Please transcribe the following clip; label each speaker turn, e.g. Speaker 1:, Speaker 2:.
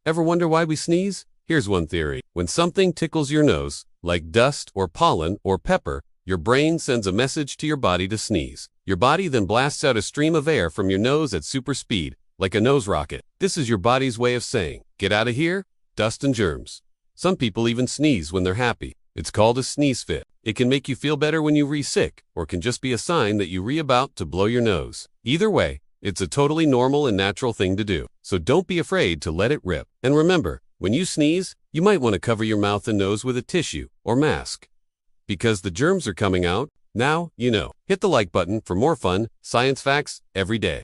Speaker 1: Ever wonder why we sneeze? Here's one theory. When something tickles your nose, like dust or pollen or pepper, your brain sends a message to your body to sneeze. Your body then blasts out a stream of air from your nose at super speed, like a nose rocket. This is your body's way of saying, get out of here, dust and germs. Some people even sneeze when they're happy. It's called a sneeze fit. It can make you feel better when you re-sick, or can just be a sign that you re-about to blow your nose. Either way, it's a totally normal and natural thing to do. So don't be afraid to let it rip. And remember, when you sneeze, you might want to cover your mouth and nose with a tissue or mask. Because the germs are coming out, now you know. Hit the like button for more fun, science facts every day.